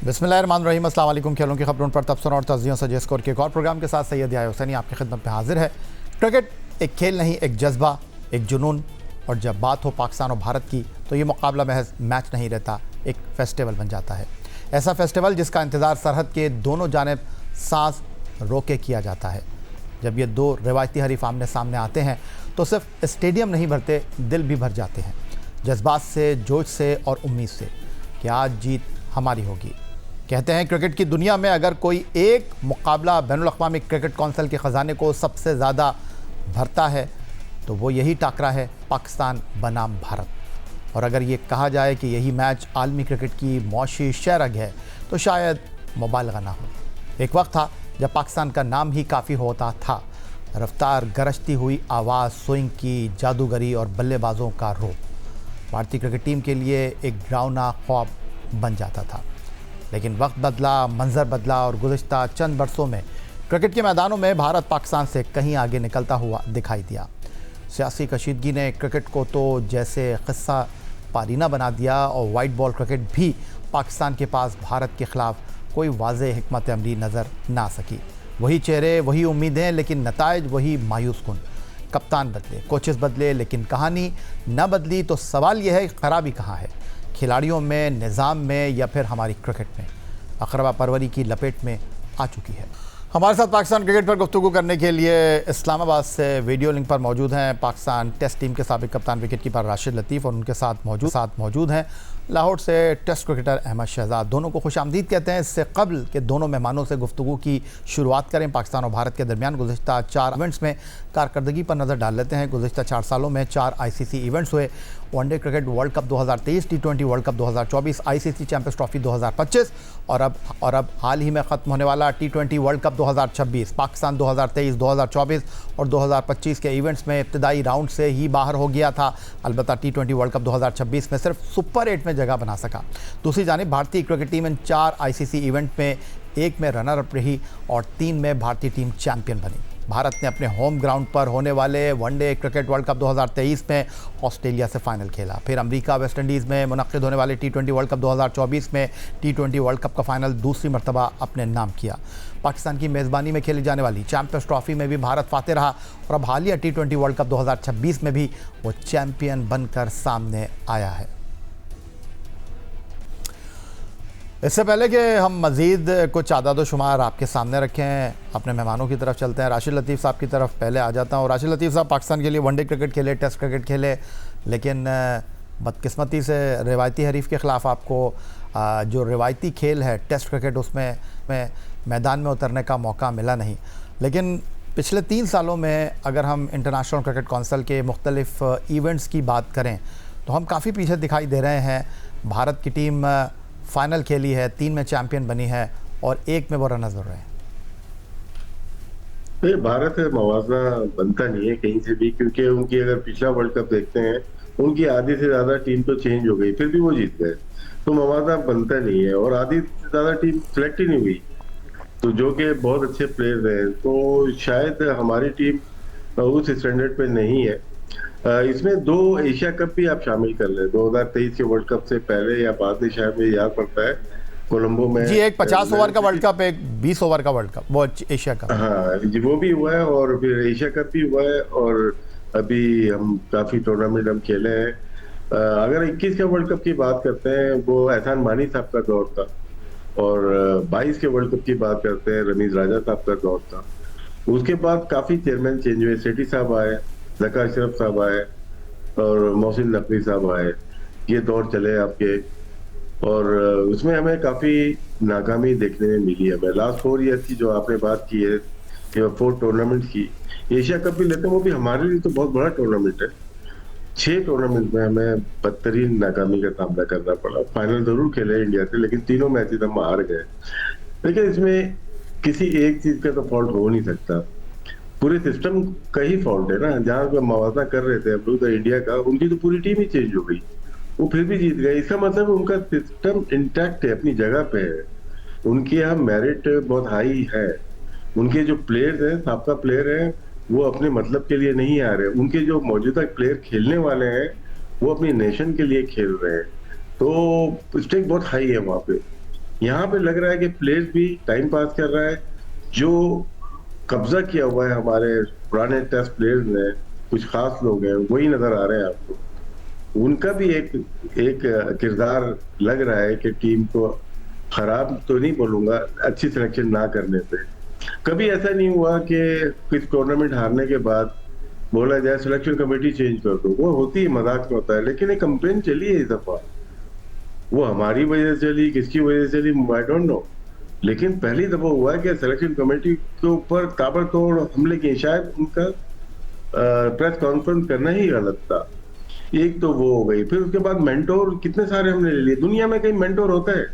बिस्मिल्लाहिर्रहमानिर्रहीम, अस्सलाम वालेकुम। खेलों की खबरों पर तबसरा और तज़ियों से जैस स्कोर के एक और प्रोग्राम के साथ सैयद याह्या हुसैनी आपकी खिदमत में हाजिर है। क्रिकेट एक खेल नहीं, एक जज्बा, एक जुनून, और जब बात हो पाकिस्तान और भारत की तो ये मुकाबला महज मैच नहीं रहता, एक फेस्टिवल बन जाता है। ऐसा फेस्टिवल जिसका इंतज़ार सरहद के दोनों जानिब सांस रोके किया जाता है। जब ये दो रिवायती हरीफ आमने सामने आते हैं तो सिर्फ स्टेडियम नहीं भरते, दिल भी भर जाते हैं, जज्बात से, जोश से और उम्मीद से कि आज जीत हमारी होगी। कहते हैं क्रिकेट की दुनिया में अगर कोई एक मुकाबला बैनुल-अक़वामी क्रिकेट कौंसिल के ख़जाने को सबसे ज़्यादा भरता है तो वो यही टाकरा है, पाकिस्तान बनाम भारत। और अगर ये कहा जाए कि यही मैच आलमी क्रिकेट की मौशी शहरग है तो शायद मुबालगा ना हो। एक वक्त था जब पाकिस्तान का नाम ही काफ़ी होता था। रफ्तार, गरजती हुई आवाज़, स्विंग की जादूगरी और बल्लेबाजों का रोब भारतीय क्रिकेट टीम के लिए एक डरावना ख्वाब बन जाता था। लेकिन वक्त बदला, मंजर बदला और गुज़िश्ता चंद बरसों में क्रिकेट के मैदानों में भारत पाकिस्तान से कहीं आगे निकलता हुआ दिखाई दिया। सियासी कशीदगी ने क्रिकेट को तो जैसे क़िस्सा पारीना बना दिया और वाइट बॉल क्रिकेट भी पाकिस्तान के पास भारत के ख़िलाफ़ कोई वाज़ेह हिकमत अमली नज़र ना सकी। वही चेहरे, वही उम्मीदें, लेकिन नताइज वही मायूस कुन। कप्तान बदले, कोचेस बदले, लेकिन कहानी न बदली। तो सवाल यह है कि खराबी कहाँ है, खिलाड़ियों में, निज़ाम में, या फिर हमारी क्रिकेट में अक़रबा परवरी की लपेट में आ चुकी है। हमारे साथ पाकिस्तान क्रिकेट पर गुफ्तगू करने के लिए इस्लामाबाद से वीडियो लिंक पर मौजूद हैं पाकिस्तान टेस्ट टीम के साबिक़ कप्तान विकेट कीपर राशिद लतीफ़, और उनके साथ मौजूद हैं लाहौर से टेस्ट क्रिकेटर अहमद शहजाद। दोनों को खुशामदीद कहते हैं। इससे कबल के दोनों मेहमानों से गुफ्तगू की शुरुआत करें। पाकिस्तान और भारत के दरमियान गुज़िश्ता 4 इवेंट्स में कारकर्दगी पर नज़र डाल लेते हैं। गुज़िश्ता 4 सालों में 4 ICC इवेंट्स हुए। One day cricket world cup 2023, T20 world cup 2024, ICC champions trophy 2025 और अब हाल ही में ख़त्म होने वाला T20 वर्ल्ड कप 2026। पाकिस्तान 2023, 2024 और 2025 के इवेंट्स में इब्तदाई राउंड से ही बाहर हो गया था। अलबत्ता T20 वर्ल्ड कप 2026 में सिर्फ सुपर 8 में जगह बना सका। दूसरी जानिब भारतीय क्रिकेट टीम इन 4 ICC इवेंट में 1 में रनर अप रही और 3 में भारतीय टीम चैंपियन बनी। भारत ने अपने होम ग्राउंड पर होने वाले वनडे क्रिकेट वर्ल्ड कप 2023 में ऑस्ट्रेलिया से फाइनल खेला। फिर अमेरिका, वेस्ट इंडीज़ में मुनक़्क़िद होने वाले T20 वर्ल्ड कप 2024 में T20 वर्ल्ड कप का फाइनल दूसरी मरतबा अपने नाम किया। पाकिस्तान की मेज़बानी में खेली जाने वाली चैम्पियंस ट्रॉफी में भी भारत फातेह रहा और अब हालिया T20 वर्ल्ड कप 2026 में भी वो चैम्पियन बनकर सामने आया है। इससे पहले कि हम मज़ीद कुछ आदाद शुमार आपके सामने रखें, अपने मेहमानों की तरफ चलते हैं। राशिद लतीफ़ साहब की तरफ पहले आ जाता हूँ। राशिद लतीफ़ साहब, पाकिस्तान के लिए वनडे क्रिकेट खेले, टेस्ट क्रिकेट खेले, लेकिन बदकिस्मती से रिवायती हरीफ के ख़िलाफ़ आपको जो रिवायती खेल है टेस्ट क्रिकेट, उसमें मैदान में उतरने का मौका मिला नहीं। लेकिन पिछले 3 सालों में अगर हम इंटरनेशनल क्रिकेट कौंसिल के मुख्तलिफ़ इवेंट्स की बात करें तो हम काफ़ी पीछे दिखाई दे रहे हैं। भारत की टीम फाइनल खेली है, 3 में चैंपियन बनी है और 1 में वो रनर्स हो रहे हैं। भारत मवाजना बनता नहीं है कहीं से भी, क्योंकि उनकी अगर पिछला वर्ल्ड कप देखते हैं, उनकी आधी से ज्यादा टीम तो चेंज हो गई, फिर भी वो जीत गए। तो मवाजना बनता नहीं है और आधी से ज्यादा टीम सिलेक्ट ही नहीं हुई, तो जो कि बहुत अच्छे प्लेयर्स हैं। तो शायद हमारी टीम उस स्टैंडर्ड पे नहीं है। इसमें 2 एशिया कप भी आप शामिल कर लें, 2023 के वर्ल्ड कप से पहले या बाद में, शायद मुझे याद पड़ता है कोलंबो में जी, एक 50 ओवर का वर्ल्ड कप, एक 20 ओवर का वर्ल्ड कप, वो एशिया कप। हाँ जी, वो भी हुआ है और फिर एशिया कप भी हुआ है और अभी हम काफी टूर्नामेंट हम खेले हैं। अगर 21 के वर्ल्ड कप की बात करते हैं, वो एहसान मानी साहब का दौर था, और 22 के वर्ल्ड कप की बात करते हैं, रमीज राजा साहब का दौर था। उसके बाद काफी चेयरमैन चेंज हुए, सेठी साहब आए, ज़का अशरफ साहब आए और मोहसिन नकवी साहब आए। ये दौर चले आपके, और उसमें हमें काफी नाकामी देखने में मिली है। लास्ट 4 ईयर की जो आपने बात की है, 4 टूर्नामेंट की, एशिया कप भी लेते हैं, वो भी हमारे लिए तो बहुत बड़ा टूर्नामेंट है। 6 टूर्नामेंट में हमें बदतरीन नाकामी का सामना करना पड़ा। फाइनल जरूर खेले इंडिया से, लेकिन तीनों मैचेस हम हार गए। लेकिन इसमें किसी एक चीज का तो फॉल्ट हो नहीं सकता, पूरे सिस्टम का ही फॉल्ट है ना। जहां पे मवाजना कर रहे थे हम लोग तो इंडिया का, उनकी तो पूरी टीम ही चेंज हो गई, वो फिर भी जीत गए। इसका मतलब उनका सिस्टम इंटैक्ट है, अपनी जगह पे है, उनके यहाँ मेरिट बहुत हाई है। उनके जो प्लेयर्स हैं, साबका प्लेयर हैं, वो अपने मतलब के लिए नहीं आ रहे। उनके जो मौजूदा प्लेयर खेलने वाले हैं, वो अपनी नेशन के लिए खेल रहे हैं। तो स्टेक बहुत हाई है वहां पे। यहाँ पे लग रहा है कि प्लेयर्स भी टाइम पास कर रहा है। जो कब्जा किया हुआ है हमारे पुराने टेस्ट प्लेयर्स ने, कुछ खास लोग हैं वही नजर आ रहे हैं आपको। उनका भी एक एक किरदार लग रहा है कि टीम को खराब तो नहीं बोलूंगा, अच्छी सिलेक्शन ना करने पे। कभी ऐसा नहीं हुआ कि कुछ टूर्नामेंट हारने के बाद बोला जाए सिलेक्शन कमेटी चेंज कर दो, वो होती है, मजाक में होता है, लेकिन एक कंप्लेन चली है इस दफा। वो हमारी वजह से चली, किसकी वजह से चली, आई डोंट नो, लेकिन पहली दफा हुआ है कि सिलेक्शन कमेटी के ऊपर ताबड़तोड़ हमले किए। शायद उनका प्रेस कॉन्फ्रेंस करना ही गलत था। एक तो वो हो गई, फिर उसके बाद मेंटोर कितने सारे हमने ले लिए। दुनिया में कहीं मेंटोर होता है?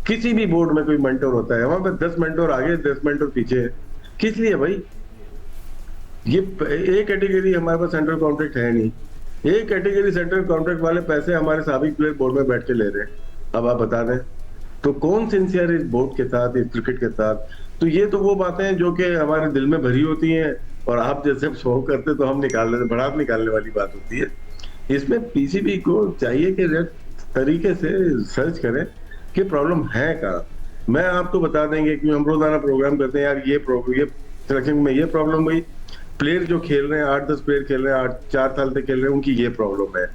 किसी भी बोर्ड में कोई मेंटोर होता है? वहां पे 10 मेंटोर आगे, 10 मेंटोर पीछे। किस लिए भाई? ये एक कैटेगरी हमारे पास सेंट्रल कॉन्ट्रैक्ट है नहीं। एक कैटेगरी सेंट्रल कॉन्ट्रैक्ट वाले पैसे हमारे साबिक प्लेयर बोर्ड में बैठ के ले रहे हैं। अब आप बता दें तो कौन सिंसियर इस बोर्ड के साथ, इस क्रिकेट के साथ? तो ये तो वो बातें हैं जो कि हमारे दिल में भरी होती हैं, और आप जैसे शो करते तो हम निकाल लेते, भड़ास निकालने वाली बात होती है। इसमें पीसीबी को चाहिए कि तरीके से सर्च करें कि प्रॉब्लम है कहाँ। मैं आपको बता देंगे कि हम रोजाना प्रोग्राम करते हैं, यार ये सिलेक्शन में ये प्रॉब्लम हुई, प्लेयर जो खेल रहे हैं 8-10 प्लेयर खेल रहे हैं, 4 साल से खेल रहे हैं, उनकी ये प्रॉब्लम है।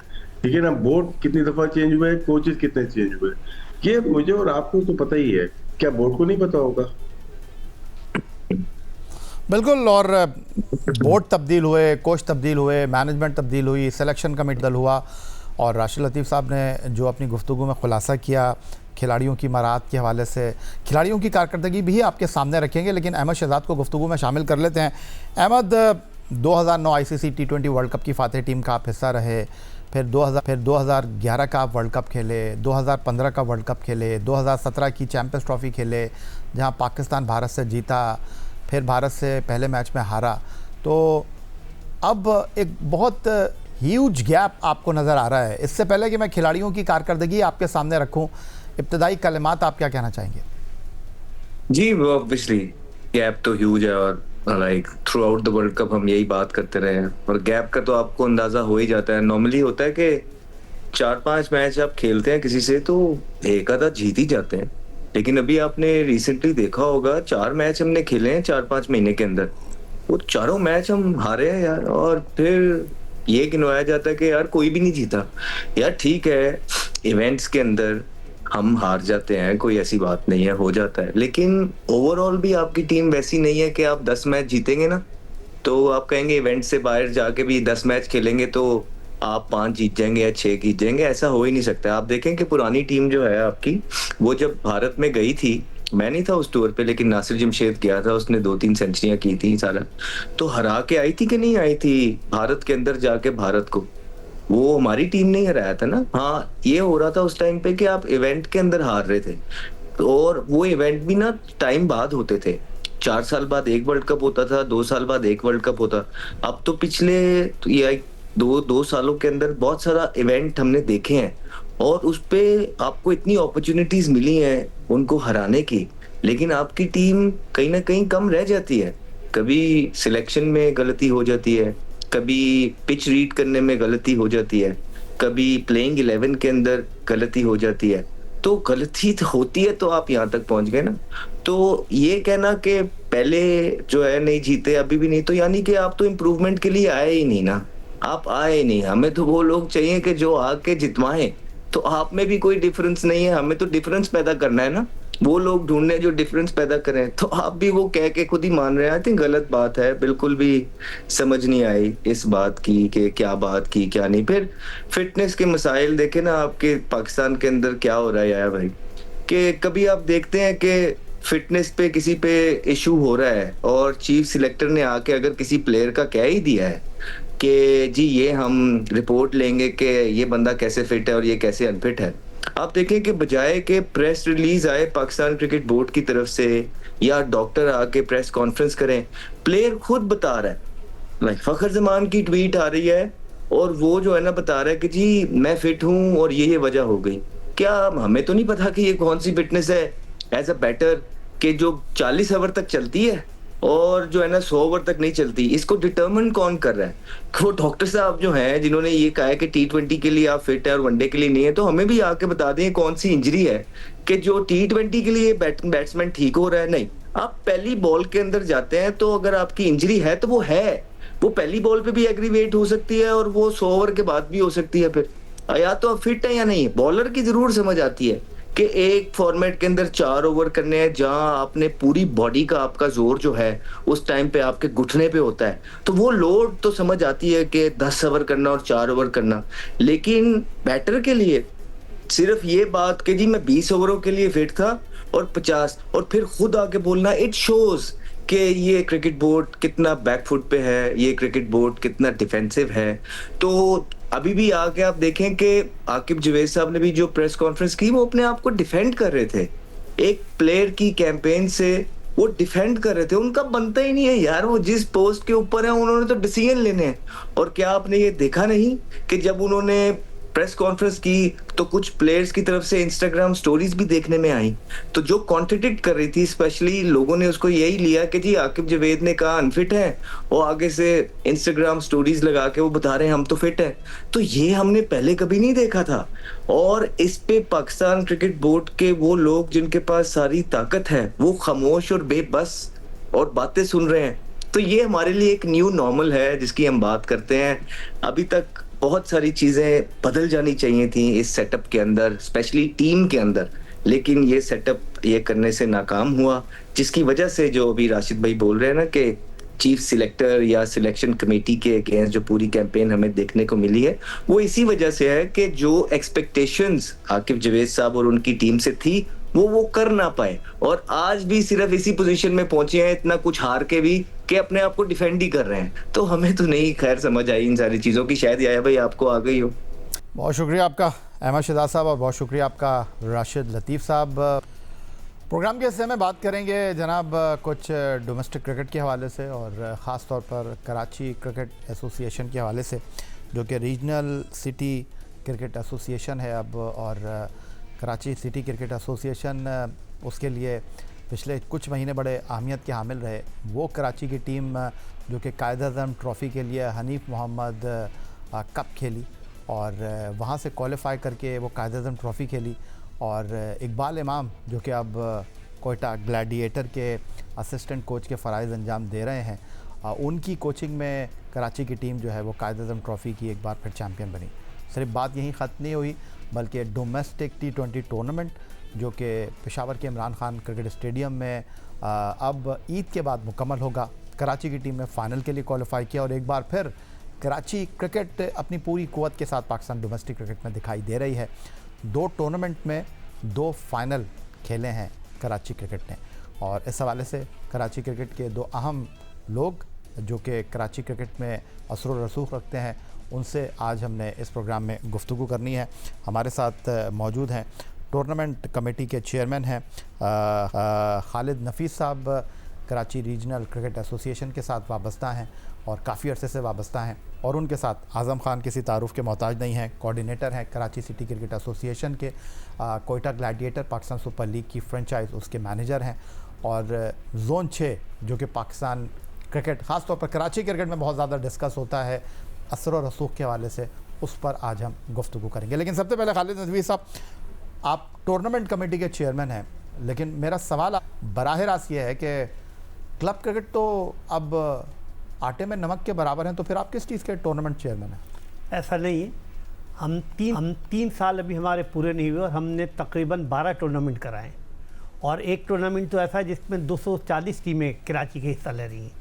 ठीक है ना? बोर्ड कितनी दफा चेंज हुए, कोचेस कितने चेंज हुए, ये मुझे और आपको तो पता ही है। क्या बोर्ड को नहीं पता होगा? बिल्कुल। और बोर्ड तब्दील हुए, कोच तब्दील हुए, मैनेजमेंट तब्दील हुई, सिलेक्शन कमेटी बदल हुआ, और राशिद लतीफ़ साहब ने जो अपनी गुफ्तगू में खुलासा किया खिलाड़ियों की महारत के हवाले से, खिलाड़ियों की कारकर्दगी भी आपके सामने रखेंगे, लेकिन अहमद शहजाद को गुफ्तगू में शामिल कर लेते हैं। Ahmad, 2009 ICC T20 world cup की फातह टीम का आप हिस्सा रहे, फिर 2011 का आप वर्ल्ड कप खेले, 2015 का वर्ल्ड कप खेले, 2017 की चैम्पियंस ट्रॉफ़ी खेले जहां पाकिस्तान भारत से जीता, फिर भारत से पहले मैच में हारा। तो अब एक बहुत ह्यूज गैप आपको नज़र आ रहा है। इससे पहले कि मैं खिलाड़ियों की कारकर्दगी आपके सामने रखूं, इब्तदाई कलिमात आप क्या कहना चाहेंगे? जी, वो ऑब्वियसली गैप तो ह्यूज है, और like through out the world cup हम यही बात करते रहे हैं, और गैप का तो आपको अंदाजा हो ही जाता है। नॉर्मली होता है कि 4-5 मैच आप खेलते हैं किसी से तो एक आधा जीत ही जाते हैं, लेकिन अभी आपने रिसेंटली देखा होगा 4 मैच हमने खेले हैं 4-5 महीने के अंदर, वो चारों मैच हम हारे हैं यार। और फिर ये गिनवाया जाता है कि यार कोई भी नहीं जीता। यार ठीक है, इवेंट्स के अंदर हम हार जाते हैं, कोई ऐसी बात नहीं है, हो जाता है, लेकिन ओवरऑल भी आपकी टीम वैसी नहीं है कि आप 10 मैच जीतेंगे ना तो आप कहेंगे इवेंट से बाहर जाके भी 10 मैच खेलेंगे तो आप 5 जीत जाएंगे या 6 जीत जाएंगे। ऐसा हो ही नहीं सकता। आप देखें कि पुरानी टीम जो है आपकी, वो जब भारत में गई थी, मैं नहीं था उस टूर पे, लेकिन नासिर जमशेद गया था, उसने 2-3 सेंचुरियां की थी सारा, तो हरा के आई थी कि नहीं आई थी भारत के अंदर जाके भारत को? वो हमारी टीम ने हराया था ना। हाँ, ये हो रहा था उस टाइम पे कि आप इवेंट के अंदर हार रहे थे, और वो इवेंट भी ना टाइम बाद होते थे। 4 साल बाद एक वर्ल्ड कप होता था, 2 साल बाद एक वर्ल्ड कप होता। अब तो पिछले ये दो सालों के अंदर बहुत सारा इवेंट हमने देखे हैं, और उस पे आपको इतनी अपॉर्चुनिटीज मिली हैं उनको हराने की, लेकिन आपकी टीम कहीं ना कहीं कम रह जाती है। कभी सिलेक्शन में गलती हो जाती है, कभी पिच रीड करने में गलती हो जाती है, कभी प्लेइंग 11 के अंदर गलती हो जाती है। तो गलती तो होती है, तो आप यहाँ तक पहुंच गए ना। तो ये कहना कि पहले जो है नहीं जीते अभी भी नहीं, तो यानी कि आप तो इम्प्रूवमेंट के लिए आए ही नहीं ना। आप आए नहीं, हमें तो वो लोग चाहिए कि जो आके जितवाएं। तो आप में भी कोई डिफरेंस नहीं है, हमें तो डिफरेंस पैदा करना है ना। वो लोग ढूंढने जो डिफरेंस पैदा करें, तो आप भी वो कह के खुद ही मान रहे हैं। आई थिंक गलत बात है, बिल्कुल भी समझ नहीं आई इस बात की कि क्या बात की क्या नहीं। फिर फिटनेस के मसाइल देखे ना आपके पाकिस्तान के अंदर क्या हो रहा है यार भाई, कि कभी आप देखते हैं कि फिटनेस पे किसी पे इशू हो रहा है, और चीफ सिलेक्टर ने आके अगर किसी प्लेयर का कह ही दिया है कि जी ये हम रिपोर्ट लेंगे कि ये बंदा कैसे फिट है और ये कैसे अनफिट है, आप देखें कि बजाय के प्रेस रिलीज आए पाकिस्तान क्रिकेट बोर्ड की तरफ से या डॉक्टर आके प्रेस कॉन्फ्रेंस करें, प्लेयर खुद बता रहा है। लाइक फखर जमान की ट्वीट आ रही है, और वो जो है ना बता रहा है कि जी मैं फिट हूं और ये वजह हो गई। क्या हमें तो नहीं पता कि ये कौन सी फिटनेस है एज अ बैटर, कि जो 40 ओवर तक चलती है और जो है ना 100 ओवर तक नहीं चलती, इसको डिटरमिन कौन कर रहा है? वो डॉक्टर साहब जो हैं जिन्होंने ये कहा है कि T20 के लिए आप फिट है और वनडे के लिए नहीं है, तो हमें भी आके बता दें कौन सी इंजरी है कि जो T20 के लिए बैट्समैन ठीक हो रहा है। नहीं, आप पहली बॉल के अंदर जाते हैं तो अगर आपकी इंजरी है तो वो है, वो पहली बॉल पे भी एग्रीवेट हो सकती है और वो 100 ओवर के बाद भी हो सकती है। फिर या तो आप फिट है या नहीं है। बॉलर की जरूर समझ आती है कि एक फॉर्मेट के अंदर 4 ओवर करने हैं जहां आपने पूरी बॉडी का आपका जोर जो है उस टाइम पे आपके घुटने पे होता है, तो वो लोड तो समझ आती है कि 10 ओवर करना और 4 ओवर करना। लेकिन बैटर के लिए सिर्फ ये बात कि जी मैं 20 ओवरों के लिए फिट था और 50, और फिर खुद आके बोलना, इट शोज कि ये क्रिकेट बोर्ड कितना बैकफुट पे है, ये क्रिकेट बोर्ड कितना डिफेंसिव है। तो अभी भी आके आप देखें कि आकिब जावेद साहब ने भी जो प्रेस कॉन्फ्रेंस की वो अपने आप को डिफेंड कर रहे थे, एक प्लेयर की कैंपेन से वो डिफेंड कर रहे थे। उनका बनता ही नहीं है यार, वो जिस पोस्ट के ऊपर है उन्होंने तो डिसीजन लेने हैं। और क्या आपने ये देखा नहीं कि जब उन्होंने प्रेस कॉन्फ्रेंस की तो कुछ प्लेयर्स की तरफ से इंस्टाग्राम स्टोरीज भी देखने में आई, तो जो कॉन्ट्रडिक्ट कर रही थी, स्पेशली लोगों ने उसको यही लिया कि जी आकिब जावेद ने कहा अनफिट है और आगे से इंस्टाग्राम स्टोरीज लगा के वो बता रहे हैं हम तो फिट है। तो ये हमने पहले कभी नहीं देखा था। और इस पे पाकिस्तान क्रिकेट बोर्ड के वो लोग जिनके पास सारी ताकत है वो खामोश और बेबस और बातें सुन रहे हैं। तो ये हमारे लिए एक न्यू नॉर्मल है जिसकी हम बात करते हैं। अभी तक बहुत सारी चीजें बदल जानी चाहिए थी इस सेटअप के अंदर, स्पेशली टीम के अंदर, लेकिन ये सेटअप ये करने से नाकाम हुआ, जिसकी वजह से जो अभी राशिद भाई बोल रहे हैं ना कि चीफ सिलेक्टर या सिलेक्शन कमेटी के अगेंस्ट जो पूरी कैंपेन हमें देखने को मिली है, वो इसी वजह से है कि जो एक्सपेक्टेशंस आकिब जावेद साहब और उनकी टीम से थी वो कर ना पाए, और आज भी सिर्फ इसी पोजीशन में पहुंचे हैं, इतना कुछ हार के भी, कि अपने आप को डिफेंड ही कर रहे हैं। तो हमें तो नहीं खैर समझ आई इन सारी चीजों की, शायद याया भाई आपको आ गई हो। बहुत शुक्रिया आपका अहमद शहजाद साहब और बहुत शुक्रिया आपका राशिद लतीफ़ साहब। प्रोग्राम के हिस्से में बात करेंगे जनाब कुछ डोमेस्टिक क्रिकेट के हवाले से और ख़ास तौर पर कराची क्रिकेट एसोसिएशन के हवाले से, जो कि रीजनल सिटी क्रिकेट एसोसिएशन है अब, और कराची सिटी क्रिकेट एसोसिएशन उसके लिए पिछले कुछ महीने बड़े अहमियत के हामिल रहे। वो कराची की टीम जो कि कायद-ए-आज़म ट्रॉफ़ी के लिए हनीफ मोहम्मद कप खेली और वहाँ से क्वालिफाई करके वो कायद-ए-आज़म ट्रॉफ़ी खेली, और इकबाल इमाम जो कि अब कोयटा ग्लैडिएटर के असिस्टेंट कोच के फ़राइज़ अंजाम दे रहे हैं, उनकी कोचिंग में कराची की टीम जो है वो कायद-ए-आज़म ट्रॉफ़ी की एक बार फिर चैम्पियन बनी। सिर्फ बात यहीं ख़त्म नहीं हुई, बल्कि डोमेस्टिक T20 टूर्नामेंट जो कि पेशावर के इमरान खान क्रिकेट स्टेडियम में अब ईद के बाद मुकम्मल होगा। कराची की टीम ने फ़ाइनल के लिए क्वालिफाई किया और एक बार फिर कराची क्रिकेट अपनी पूरी क़ुव्वत के साथ पाकिस्तान डोमेस्टिक क्रिकेट में दिखाई दे रही है। 2 टूर्नामेंट में 2 फाइनल खेले हैं कराची क्रिकेट ने, और इस हवाले से कराची क्रिकेट के 2 अहम लोग जो कि कराची क्रिकेट में असर व रसूख रखते हैं, उनसे आज हमने इस प्रोग्राम में गुफ्तगू करनी है। हमारे साथ मौजूद हैं टूर्नामेंट कमेटी के चेयरमैन हैं खालिद नफीस साहब, कराची रीजनल क्रिकेट एसोसिएशन के साथ वाबस्ता हैं और काफ़ी अरसे से वाबस्ता हैं, और उनके साथ आज़म खान किसी तारुफ़ के मोहताज नहीं हैं, कोऑर्डिनेटर हैं कराची सिटी क्रिकेट एसोसिएशन के, Quetta gladiator Pakistan super league की फ्रेंचाइज उसके मैनेजर हैं, और जोन 6 जो कि पाकिस्तान क्रिकेट ख़ास तौर पर कराची क्रिकेट में बहुत ज़्यादा डिस्कस होता है असर और रसूख के हवाले से, उस पर आज हम गुफ्तगू करेंगे। लेकिन सबसे पहले खालिद नफीस साहब, आप टूर्नामेंट कमेटी के चेयरमैन हैं, लेकिन मेरा सवाल बराह रास्त ये है कि क्लब क्रिकेट तो अब आटे में नमक के बराबर हैं, तो फिर आप किस चीज़ के टूर्नामेंट चेयरमैन हैं? ऐसा नहीं है। हम 3 साल अभी हमारे पूरे नहीं हुए और हमने तकरीबन 12 टूर्नामेंट कराए, और एक टूर्नामेंट तो ऐसा है जिसमें 240 टीमें कराची के हिस्सा ले रही हैं।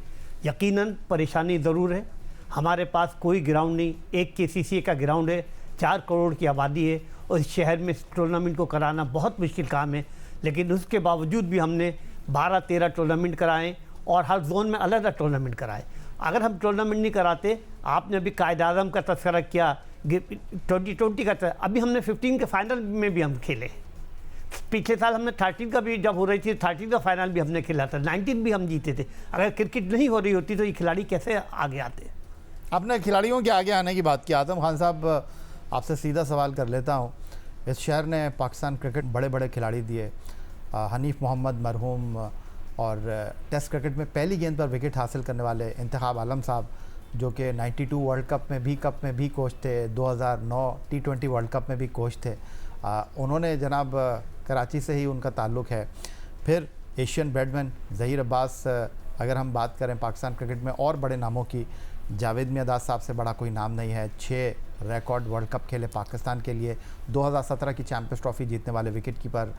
यकीनन परेशानी ज़रूर है, हमारे पास कोई ग्राउंड नहीं, एक KCCA का ग्राउंड है, 4 करोड़ की आबादी है, और इस शहर में इस टूर्नामेंट को कराना बहुत मुश्किल काम है। लेकिन उसके बावजूद भी हमने 12-13 टूर्नामेंट कराए और हर जोन में अलग अलग टूर्नामेंट कराए। अगर हम टूर्नामेंट नहीं कराते, आपने अभी कायद-ए-आज़म का तस्करा किया, 2020 का, अभी हमने 15 के फाइनल में भी हम खेले। पिछले साल हमने 13 का भी जब हो रही थी 13 का फाइनल भी हमने खेला था, 19 भी हम जीते थे। अगर क्रिकेट नहीं हो रही होती तो ये खिलाड़ी कैसे आगे आते? आपने खिलाड़ियों के आगे आने की बात की, आज़म खान साहब आपसे सीधा सवाल कर लेता हूँ। इस शहर ने पाकिस्तान क्रिकेट बड़े बड़े खिलाड़ी दिए, हनीफ मोहम्मद मरहूम और टेस्ट क्रिकेट में पहली गेंद पर विकेट हासिल करने वाले इंतखाब आलम साहब, जो कि 92 वर्ल्ड कप में भी कोच थे, 2009 T20 वर्ल्ड कप में भी कोच थे। उन्होंने जनाब कराची से ही उनका ताल्लुक़ है। फिर एशियन बैट्समैन ज़हीर अब्बास, अगर हम बात करें पाकिस्तान क्रिकेट में और बड़े नामों की, जावेद मियादाद साहब से बड़ा कोई नाम नहीं है। 6 रिकॉर्ड वर्ल्ड कप खेले पाकिस्तान के लिए, 2017 की चैम्पियंस ट्रॉफ़ी जीतने वाले विकेट कीपर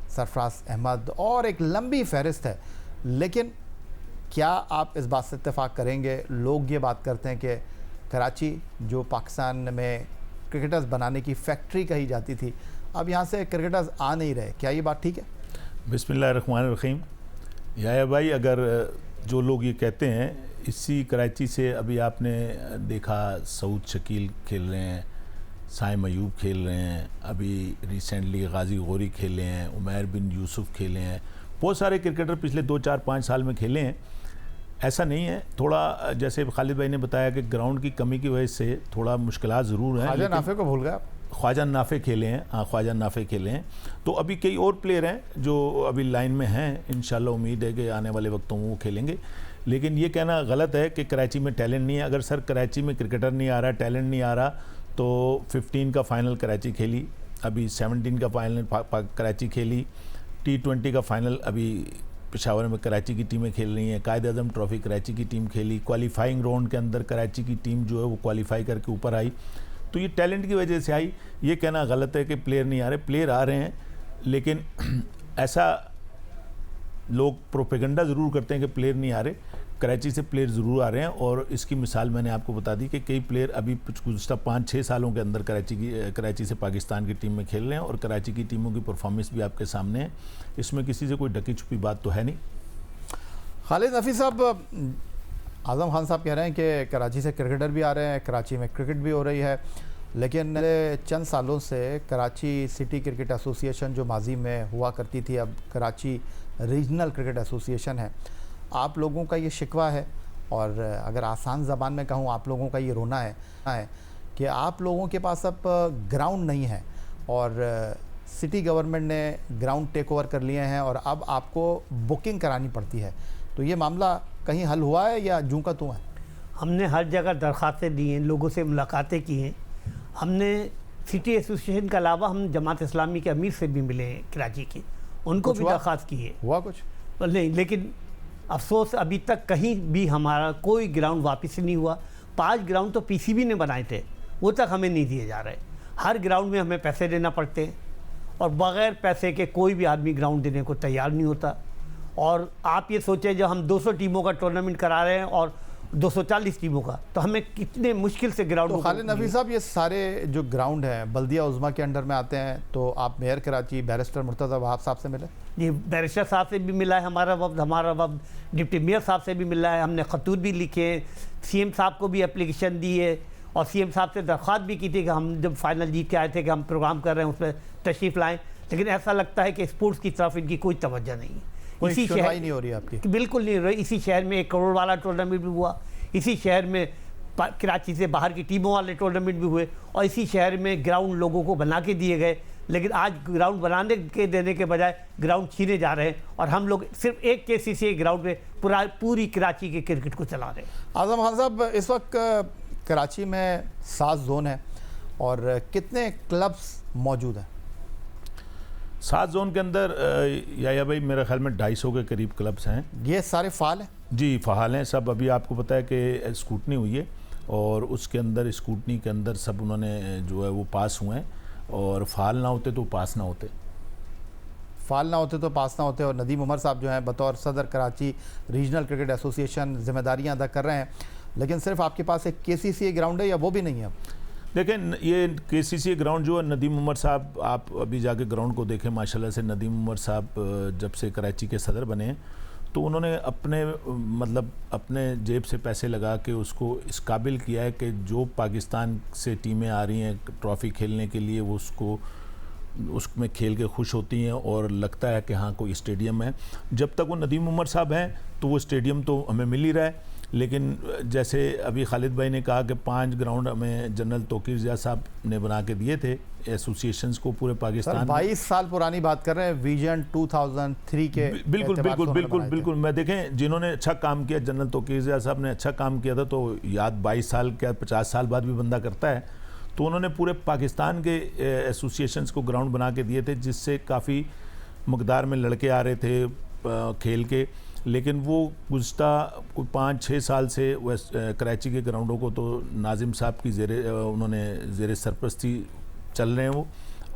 सरफराज अहमद, और एक लंबी फहरिस्त है। लेकिन क्या आप इस बात से इत्तेफाक करेंगे, लोग ये बात करते हैं कि कराची जो पाकिस्तान में क्रिकेटर्स बनाने की फैक्ट्री कही जाती थी, अब यहाँ से क्रिकेटर्स आ नहीं रहे, क्या ये बात ठीक है? बिस्मिल्लाहिर्रहमानिर्रहीम। याया भाई, अगर जो लोग ये कहते हैं, इसी कराची से अभी आपने देखा सऊद शकील खेल रहे हैं, साइम अयूब खेल रहे हैं, अभी रिसेंटली गाजी गौरी खेले हैं, उमैर बिन यूसुफ खेले हैं, बहुत सारे क्रिकेटर पिछले 2-4-5 साल में खेले हैं। ऐसा नहीं है, थोड़ा जैसे खालिद भाई ने बताया कि ग्राउंड की कमी की वजह से थोड़ा मुश्किलात ज़रूर हैं। ख्वाजा नाफे को भूल गए आप? ख्वाजा नाफे खेले हैं, हाँ ख्वाजा नाफे खेले हैं। तो अभी कई और प्लेयर हैं जो अभी लाइन में हैं, इंशाल्लाह उम्मीद है कि आने वाले वक्तों में वो खेलेंगे। लेकिन ये कहना गलत है कि कराची में टैलेंट नहीं है। अगर सर कराची में क्रिकेटर नहीं आ रहा, टैलेंट नहीं आ रहा, तो 15 का फ़ाइनल कराची खेली, अभी 17 का फाइनल कराची खेली, T20 का फ़ाइनल अभी पेशावर में कराची की टीमें खेल रही हैं, कायद आज़म ट्रॉफ़ी कराची की टीम खेली, क्वालिफाइंग राउंड के अंदर कराची की टीम जो है वो क्वालिफाई करके ऊपर आई। तो ये टैलेंट की वजह से आई। ये कहना गलत है कि प्लेयर नहीं आ रहे, प्लेयर आ रहे हैं, लेकिन ऐसा लोग प्रोपेगेंडा ज़रूर करते हैं कि प्लेयर नहीं आ रहे। कराची से प्लेयर ज़रूर आ रहे हैं, और इसकी मिसाल मैंने आपको बता दी कि कई प्लेयर अभी गुज़श्ता 5-6 सालों के अंदर कराची से पाकिस्तान की टीम में खेल रहे हैं, और कराची की टीमों की परफॉर्मेंस भी आपके सामने है। इसमें किसी से कोई ढकी छुपी बात तो है नहीं। खालिद नफ़ी साहब, आज़म खान साहब कह रहे हैं कि कराची से क्रिकेटर भी आ रहे हैं, कराची में क्रिकेट भी हो रही है, लेकिन चंद सालों से कराची सिटी क्रिकेट एसोसिएशन जो माजी में हुआ करती थी, अब कराची रीजनल क्रिकेट एसोसिएशन है। आप लोगों का ये शिकवा है, और अगर आसान ज़बान में कहूँ, आप लोगों का ये रोना है कि आप लोगों के पास अब ग्राउंड नहीं है, और सिटी गवर्नमेंट ने ग्राउंड टेक ओवर कर लिए हैं, और अब आपको बुकिंग करानी पड़ती है। तो ये मामला कहीं हल हुआ है या जूं का तूं है? हमने हर जगह दरख्वास्तें दी हैं, लोगों से मुलाकातें की हैं। हमने सिटी एसोसिएशन के अलावा हम जमात इस्लामी के अमीर से भी मिले हैं कराची के, उनको भी दरख्वास्त की है। हुआ कुछ नहीं, लेकिन अफसोस अभी तक कहीं भी हमारा कोई ग्राउंड वापस नहीं हुआ। 5 ग्राउंड तो पीसीबी ने बनाए थे, वो तक हमें नहीं दिए जा रहे। हर ग्राउंड में हमें पैसे देना पड़ते हैं, और बग़ैर पैसे के कोई भी आदमी ग्राउंड देने को तैयार नहीं होता। और आप ये सोचें, जब हम 200 टीमों का टूर्नामेंट करा रहे हैं और 240 टीमों का, तो हमें कितने मुश्किल से ग्राउंड। तो खालिद नफ़ी साहब, ये सारे जो ग्राउंड हैं बल्दिया उज़्मा के अंडर में आते हैं, तो आप मेयर कराची बैरिस्टर मुर्तज़ा वहाब साहब से मिले? जी, बैरिस्टर साहब से भी मिला है हमारा वफ्द, डिप्टी मेयर साहब से भी मिला है, हमने खतूत भी लिखे हैं, सीएम साहब को भी एप्लीकेशन दी है, और सीएम साहब से दरख्वास्त भी की थी कि हम जब फाइनल जीत के आए थे कि हम प्रोग्राम कर रहे हैं, उसमें तशरीफ़ लाएँ। लेकिन ऐसा लगता है कि स्पोर्ट्स की तरफ इनकी कोई तवज्जो नहीं है। इसी शहर नहीं हो रही आपकी? बिल्कुल नहीं हो रही। इसी शहर में 1 करोड़ वाला टूर्नामेंट भी हुआ, इसी शहर में कराची से बाहर की टीमों वाले टूर्नामेंट भी हुए, और इसी शहर में ग्राउंड लोगों को बना के दिए गए। लेकिन आज ग्राउंड बनाने के देने के बजाय ग्राउंड छीने जा रहे हैं, और हम लोग सिर्फ एक केसीसी ग्राउंड में पूरी कराची के क्रिकेट को चला रहे हैं। आज़म खान साहब, इस वक्त कराची में 7 जोन है, और कितने क्लब्स मौजूद हैं? 7 जोन के अंदर या भाई मेरे ख्याल में 250 के करीब क्लब्स हैं। ये सारे फ़ाल हैं? जी फ़ाल हैं सब। अभी आपको पता है कि स्कूटनी हुई है, और उसके अंदर स्कूटनी के अंदर सब उन्होंने जो है वो पास हुए हैं, और फ़ाल ना होते तो पास ना होते। फ़ाल ना होते तो पास ना होते। और नदीम उमर साहब जो हैं बतौर सदर कराची रीजनल क्रिकेट एसोसिएशन जिम्मेदारियां अदा कर रहे हैं, लेकिन सिर्फ आपके पास एक KCCA ग्राउंड है या वो भी नहीं है? देखें, ये KCCA ग्राउंड जो है, नदीम उमर साहब, आप अभी जाके ग्राउंड को देखें, माशाल्लाह से नदीम उमर साहब जब से कराची के सदर बने हैं, तो उन्होंने अपने जेब से पैसे लगा के उसको इस काबिल किया है कि जो पाकिस्तान से टीमें आ रही हैं ट्रॉफ़ी खेलने के लिए, वो उसमें खेल के खुश होती हैं, और लगता है कि हाँ कोई स्टेडियम है। जब तक वो नदीम उमर साहब हैं तो वो स्टेडियम तो हमें मिल ही रहा है। लेकिन जैसे अभी खालिद भाई ने कहा कि 5 ग्राउंड हमें जनरल तोकीर ज़िया साहब ने बना के दिए थे एसोसिएशंस को पूरे सर पाकिस्तान में। 22 साल पुरानी बात कर रहे हैं, विजन 2003 के बिल्कुल एतबार से बिल्कुल उन्होंने बिल्कुल बनाए थे। बिल्कुल। मैं देखें जिन्होंने अच्छा काम किया, जनरल तौकीर साहब ने अच्छा काम किया था, तो याद 22 साल क्या 50 साल बाद भी बंदा करता है। तो उन्होंने पूरे पाकिस्तान के एसोसिएशंस को ग्राउंड बना के दिए थे, जिससे काफ़ी मकदार में लड़के आ रहे थे खेल के। लेकिन वो गुज़श्ता 5-6 साल से कराची के ग्राउंडों को तो नाजिम साहब की उन्होंने ज़ेर सरपरस्ती चल रहे हैं वो,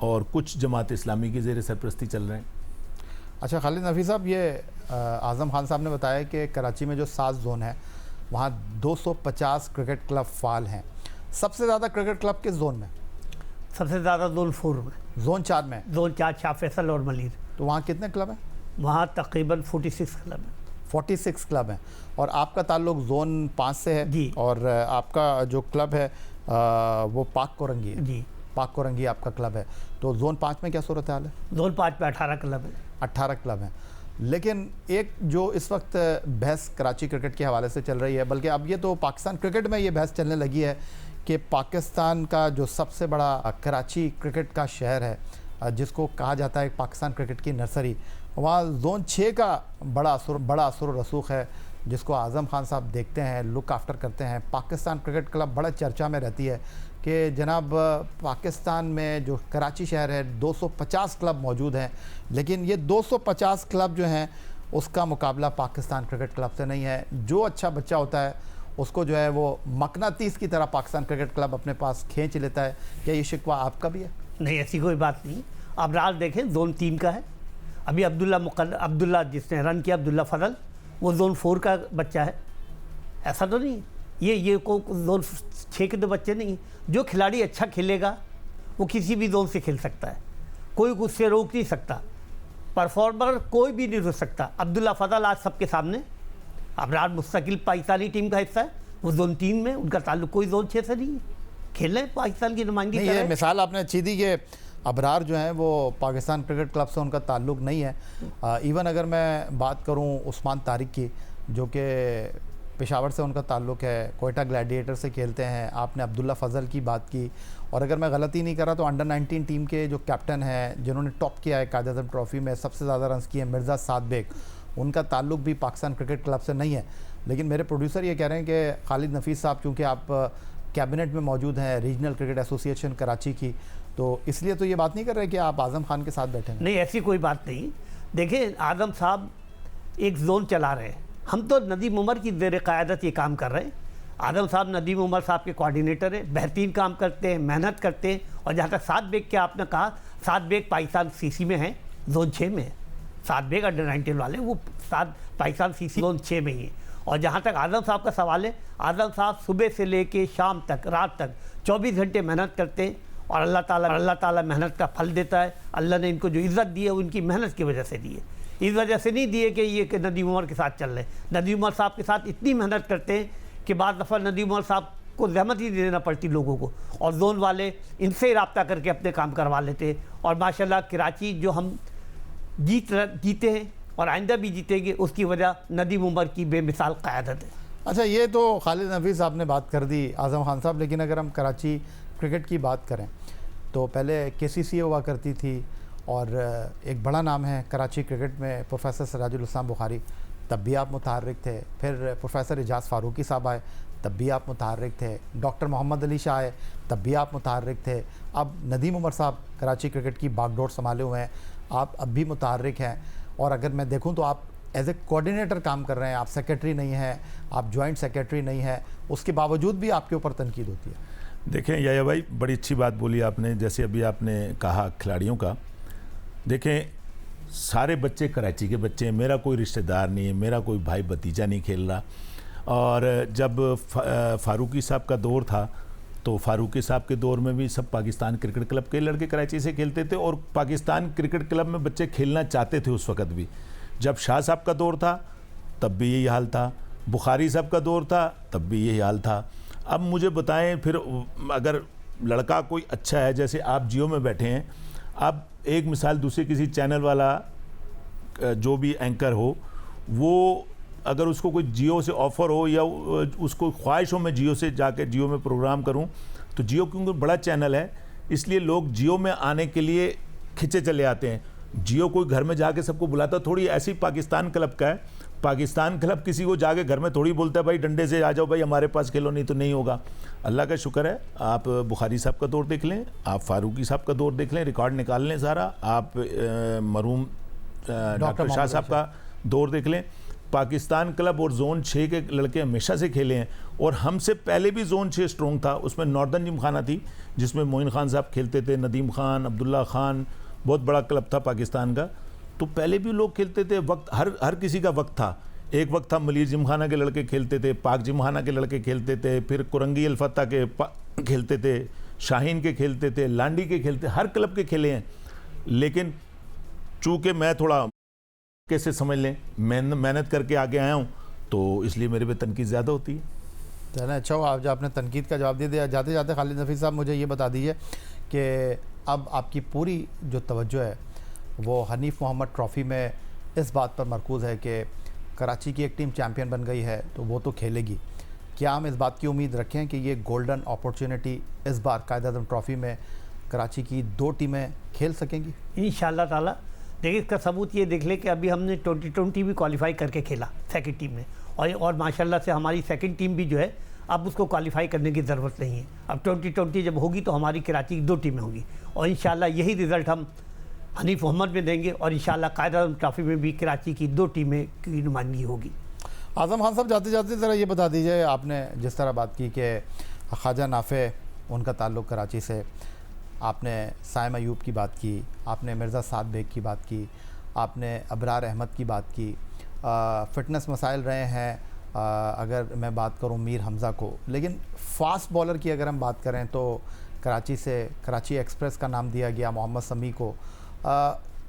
और कुछ जमात इस्लामी की ज़ेर सरपरस्ती चल रहे हैं। अच्छा खालिद नफ़ी साहब, ये आज़म खान साहब ने बताया कि कराची में जो 7 जोन है वहाँ 250 क्रिकेट क्लब फाल हैं। सबसे ज़्यादा क्रिकेट क्लब किस जोन में? सबसे ज़्यादा जोन 4 में, जोन 4 में। जोन 4 शाह फैसल और मलिर। तो वहाँ कितने क्लब हैं? वहाँ तकरीबन 46 क्लब हैं। 46 क्लब हैं। और आपका ताल्लुक जोन 5 से है जी। और आपका जो क्लब है वो पाक कोरंगी है। जी। पाक कोरंगी आपका क्लब है। तो जोन 5 में क्या सूरत हाल है? जोन 5 में 18 क्लब हैं। 18 क्लब हैं। लेकिन एक जो इस वक्त बहस कराची क्रिकेट के हवाले से चल रही है, बल्कि अब ये तो पाकिस्तान क्रिकेट में ये बहस चलने लगी है कि पाकिस्तान का जो सबसे बड़ा कराची क्रिकेट का शहर है, जिसको कहा जाता है पाकिस्तान क्रिकेट की नर्सरी, वहाँ जोन 6 का बड़ा असर रसूख है, जिसको आज़म खान साहब देखते हैं, लुक आफ्टर करते हैं। पाकिस्तान क्रिकेट क्लब बड़ा चर्चा में रहती है कि जनाब पाकिस्तान में जो कराची शहर है 250 क्लब मौजूद हैं, लेकिन ये 250 क्लब जो हैं उसका मुकाबला पाकिस्तान क्रिकेट क्लब से नहीं है। जो अच्छा बच्चा होता है उसको जो है वो मकनातीस की तरह पाकिस्तान क्रिकेट क्लब अपने पास खींच लेता है। क्या ये शिकवा आपका भी है? नहीं, ऐसी कोई बात नहीं। आप रात देखें, जोन 3 का है। अभी अब्दुल्ला जिसने रन किया, अब्दुल्ला फजल, वो जोन 4 का बच्चा है। ऐसा तो नहीं, ये को जोन 6 के तो बच्चे नहीं। जो खिलाड़ी अच्छा खेलेगा वो किसी भी जोन से खेल सकता है, कोई उससे रोक नहीं सकता। परफॉर्मर कोई भी नहीं रोक सकता। अब्दुल्ला फजल आज सबके सामने अबरार मुस्तकिल पाकिस्तानी टीम का हिस्सा है। वो जोन 3 में, उनका ताल्लुक कोई जोन 6 से नहीं है। खेल रहे पाकिस्तान की नुमाइंदगी कर नहीं, रहे ये हैं। मिसाल आपने अच्छी दी कि अबरार जो हैं वो पाकिस्तान क्रिकेट क्लब से उनका ताल्लुक नहीं है। इवन अगर मैं बात करूं उस्मान तारिक की, जो कि पेशावर से उनका ताल्लुक है, कोयटा ग्लैडिएटर से खेलते हैं। आपने अब्दुल्ला फजल की बात की, और अगर मैं गलती नहीं कर रहा तो अंडर 19 टीम के जो कैप्टन हैं, जिन्होंने टॉप किया है कायद आज़म ट्रॉफ़ी में, सबसे ज़्यादा रन्स किए, मिर्ज़ा साद बेग, उनका ताल्लुक भी पाकिस्तान क्रिकेट क्लब से नहीं है। लेकिन मेरे प्रोड्यूसर ये कह रहे हैं कि खालिद नफ़ीस साहब, चूँकि आप कैबिनेट में मौजूद हैं रीजनल क्रिकेट एसोसिएशन कराची की, तो इसलिए तो ये बात नहीं कर रहे कि आप आज़म खान के साथ बैठे हैं। नहीं, ऐसी कोई बात नहीं। देखिए, आज़म साहब एक जोन चला रहे हैं, हम तो नदीम उमर की ज़ेर क़यादत ये काम कर रहे हैं। आज़म साहब नदीम उमर साहब के कोऑर्डिनेटर हैं, बेहतरीन काम करते हैं, मेहनत करते हैं। और जहाँ तक साद बेग के आपने कहा, साद बेग पाकिस्तान सीसी में है, जोन 6 में है। साद बेग अंडर 19 वाले वो पाकिस्तान सीसी जोन 6 में ही है। और जहाँ तक आज़म साहब का सवाल है, आज़म साहब सुबह से लेके शाम तक, रात तक 24 घंटे मेहनत करते हैं, और अल्लाह ताला मेहनत का फल देता है। अल्लाह ने इनको जो इज़्ज़त दी है वो इनकी मेहनत की वजह से दी है। इस वजह से नहीं दिए कि ये नदीम उमर के साथ चल रहे हैं। नदीम उमर साहब के साथ इतनी मेहनत करते हैं कि बाद दफ़ा नदीम उमर साहब को ज़हमत ही देना पड़ती लोगों को, और जोन वाले इनसे ही रब्ता करके अपने काम करवा लेते हैं। और माशाल्लाह कराची जो हम जीते हैं और आइंदा भी जीतेंगे, उसकी वजह नदीम उमर की बेमिसाल क़यादत है। अच्छा, ये तो खालिद नफ़ीस साहब ने बात कर दी, आज़म खान साहब, लेकिन अगर हम कराची क्रिकेट की बात करें तो पहले KCCA हुआ करती थी, और एक बड़ा नाम है कराची क्रिकेट में प्रोफेसर सिराजुल इस्लाम बुखारी, तब भी आप मुतहर्रिक थे। फिर प्रोफेसर एजाज़ फ़ारूकी साहब आए, तब भी आप मुतहर्रिक थे। डॉक्टर मोहम्मद अली शाह आए, तब भी आप मुतहर्रिक थे। अब नदीम उमर साहब कराची क्रिकेट की बागडोर संभाले हुए हैं, आप अब भी मुतहर्रिक हैं। और अगर मैं देखूं तो आप एज ए कोऑर्डिनेटर काम कर रहे हैं, आप सेक्रेटरी नहीं हैं, आप जॉइंट सेक्रेटरी नहीं हैं, उसके बावजूद भी आपके ऊपर तनकीद होती है। देखें याया भाई, बड़ी अच्छी बात बोली आपने। जैसे अभी आपने कहा खिलाड़ियों का, देखें सारे बच्चे कराची के बच्चे हैं, मेरा कोई रिश्तेदार नहीं है, मेरा कोई भाई भतीजा नहीं खेल रहा। और जब फ़ारूकी साहब का दौर था तो फ़ारूकी साहब के दौर में भी सब पाकिस्तान क्रिकेट क्लब के लड़के कराची से खेलते थे, और पाकिस्तान क्रिकेट क्लब में बच्चे खेलना चाहते थे उस वक़्त भी। जब शाह साहब का दौर था तब भी यही हाल था, बुखारी साहब का दौर था तब भी यही हाल था। अब मुझे बताएं, फिर अगर लड़का कोई अच्छा है, जैसे आप जियो में बैठे हैं, अब एक मिसाल दूसरे किसी चैनल वाला जो भी एंकर हो, वो अगर उसको कोई जियो से ऑफ़र हो या उसको ख्वाहिश हो मैं जियो से जाकर जियो में प्रोग्राम करूं, तो जियो क्योंकि बड़ा चैनल है, इसलिए लोग जियो में आने के लिए खिंचे चले आते हैं। जियो कोई घर में जाके सबको बुलाता थोड़ी, ऐसी पाकिस्तान क्लब का है। पाकिस्तान क्लब किसी को जाके घर में थोड़ी बोलता है भाई डंडे से आ जाओ भाई हमारे पास खेलो, नहीं तो नहीं होगा। अल्लाह का शुक्र है, आप बुखारी साहब का दौर देख लें, आप फारूकी साहब का दौर देख लें, रिकॉर्ड निकाल लें सारा, आप मरहूम डॉक्टर शाह साहब का दौर देख लें। पाकिस्तान क्लब और जोन 6 के लड़के हमेशा से खेले हैं, और हमसे पहले भी जोन 6 स्ट्रॉन्ग था, उसमें नॉर्दर्न जिमखाना थी जिसमें मोइन खान साहब खेलते थे, नदीम खान, अब्दुल्ला खान, बहुत बड़ा क्लब था पाकिस्तान का। तो पहले भी लोग खेलते थे, वक्त हर किसी का वक्त था। एक वक्त था मलिर जिमखाना के लड़के खेलते थे, पाक जिमखाना के लड़के खेलते थे, फिर कुरंगी अलफत्ता के खेलते थे, शाहीन के खेलते थे, लांडी के खेलते, हर क्लब के खेले हैं। लेकिन चूँकि मैं थोड़ा कैसे समझ लें मेहनत करके आगे आया हूँ, तो इसलिए मेरे पे तनकीद ज़्यादा होती है। चलें, अच्छा हो आप जो आपने तनकीद का जवाब दे दिया। जाते जाते खालिद नफ़ी साहब मुझे ये बता दीजिए कि अब आपकी पूरी जो तवज्जो है वो हनीफ मोहम्मद ट्रॉफ़ी में इस बात पर मरकूज़ है कि कराची की एक टीम चैम्पियन बन गई है तो वो तो खेलेगी। क्या हम इस बात की उम्मीद रखें कि ये गोल्डन अपॉर्चुनिटी इस बार कायद-ए-आज़म ट्रॉफ़ी में कराची की 2 टीमें खेल सकेंगी? इंशाअल्लाह ताला। देखिए, इसका सबूत ये देख ले कि अभी हमने 2020 भी क्वालिफाई करके खेला सेकंड टीम में, और माशाल्लाह से हमारी सेकंड टीम भी जो है अब उसको क्वालिफाई करने की ज़रूरत नहीं है। अब 2020 जब होगी तो हमारी कराची की 2 टीमें होंगी, और इंशाअल्लाह यही रिज़ल्ट हम हनीफ मोहम्मद में देंगे, और इंशाअल्लाह कायद-ए-आज़म ट्रॉफ़ी में भी कराची की 2 टीमें की नुमाइंदगी होगी। आज़म खान साहब, जाते जाते ज़रा ये बता दीजिए, आपने जिस तरह बात की कि ख्वाजा नाफे उनका ताल्लुक़ कराची से, आपने साइम अयूब की बात की, आपने मिर्ज़ा साद बेग की बात की, आपने अबरार अहमद की बात की, फ़िटनेस मसाइल रहे हैं अगर मैं बात करूं मीर हमज़ा को। लेकिन फ़ास्ट बॉलर की अगर हम बात करें तो कराची से कराची एक्सप्रेस का नाम दिया गया मोहम्मद समी को।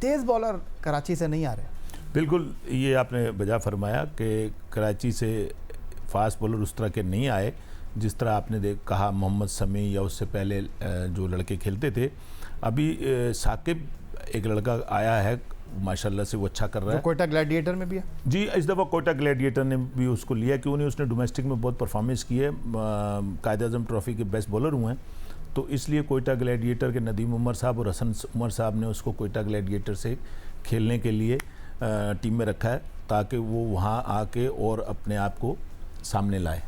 तेज़ बॉलर कराची से नहीं आ रहे। बिल्कुल, ये आपने बजा फरमाया कि कराची से फास्ट बॉलर उस तरह के नहीं आए जिस तरह आपने कहा मोहम्मद समी या उससे पहले जो लड़के खेलते थे। अभी साकिब एक लड़का आया है, माशाल्लाह से वो अच्छा कर रहा है, कोयटा ग्लैडिएटर में भी है जी। इस दफ़ा कोयटा ग्लैडिएटर ने भी उसको लिया, क्यों नहीं, उसने डोमेस्टिक में बहुत परफॉर्मेंस की है, कायद-ए-आज़म ट्रॉफ़ी के बेस्ट बॉलर हुए हैं, तो इसलिए कोयटा ग्लैडिएटर के नदीम उमर साहब और हसन उमर साहब ने उसको कोयटा ग्लैडिएटर से खेलने के लिए टीम में रखा है, ताकि वो वहाँ आके और अपने आप को सामने लाए।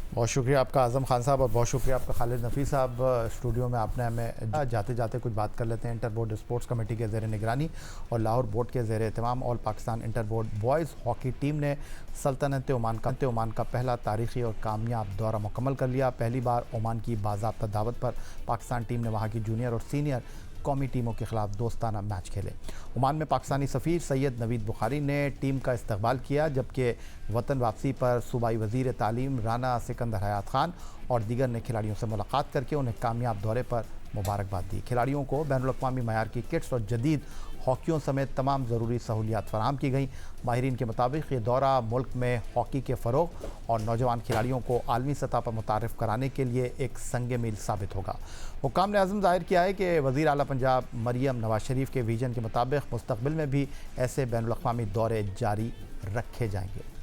बहुत शुक्रिया आपका आज़म खान साहब, और बहुत शुक्रिया आपका खालिद नफ़ी साहब। स्टूडियो में आपने हमें जाते जाते कुछ बात कर लेते हैं। इंटर बोर्ड स्पोर्ट्स कमेटी के ज़ेर निगरानी और लाहौर बोर्ड के ज़ेर एहतमाम all Pakistan inter board boys hockey team ने सल्तनत ओमान का पहला तारीख़ी और कामयाब दौरा मुकम्मल कर लिया। पहली बार ओमान की बाज़ाब्ता दावत पर पाकिस्तान टीम ने वहाँ की जूनियर और सीनियर कौमी टीमों के ख़िलाफ़ दोस्ताना मैच खेले। ओमान में पाकिस्तानी सफ़ीर सैयद नवीद बुखारी ने टीम का इस्तकबाल किया, जबकि वतन वापसी पर सूबाई वज़ीर तालीम राना सिकंदर हयात खान और दीगर ने खिलाड़ियों से मुलाकात करके उन्हें कामयाब दौरे पर मुबारकबाद दी। खिलाड़ियों को बैनुल-अक़वामी मयार की किट्स और जदीद हॉकियों समेत तमाम ज़रूरी सहूलियात फराहम की गई। माहिरीन के मुताबिक ये दौरा मुल्क में हॉकी के फ़रोग़ और नौजवान खिलाड़ियों को आलमी सतह पर मुतारिफ़ कराने के लिए एक संग मील साबित होगा। हुक्काम ने आज़म ज़ाहिर किया है कि वज़ीर आला पंजाब मरियम नवाज शरीफ के विजन के मुताबिक मुस्तक़बिल में भी ऐसे बैनुल-अक़वामी दौरे जारी रखे जाएंगे।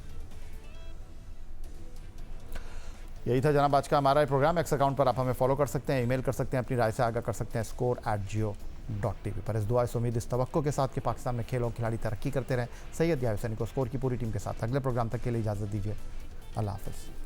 यही था जनाब आज का हमारा प्रोग्राम। एक्स अकाउंट पर आप हमें फॉलो कर सकते हैं, ईमेल कर सकते हैं, अपनी राय से आगाह कर सकते हैं score@geo.tv पर। इस दुआ, इस उम्मीद, इस तवक्को के साथ कि पाकिस्तान में खेल और खिलाड़ी तरक्की करते रहें। सैयद याहिया हुसैनी को स्कोर की पूरी टीम के साथ अगले प्रोग्राम तक के लिए इजाज़त दीजिए। अल्लाह हाफ़िज़।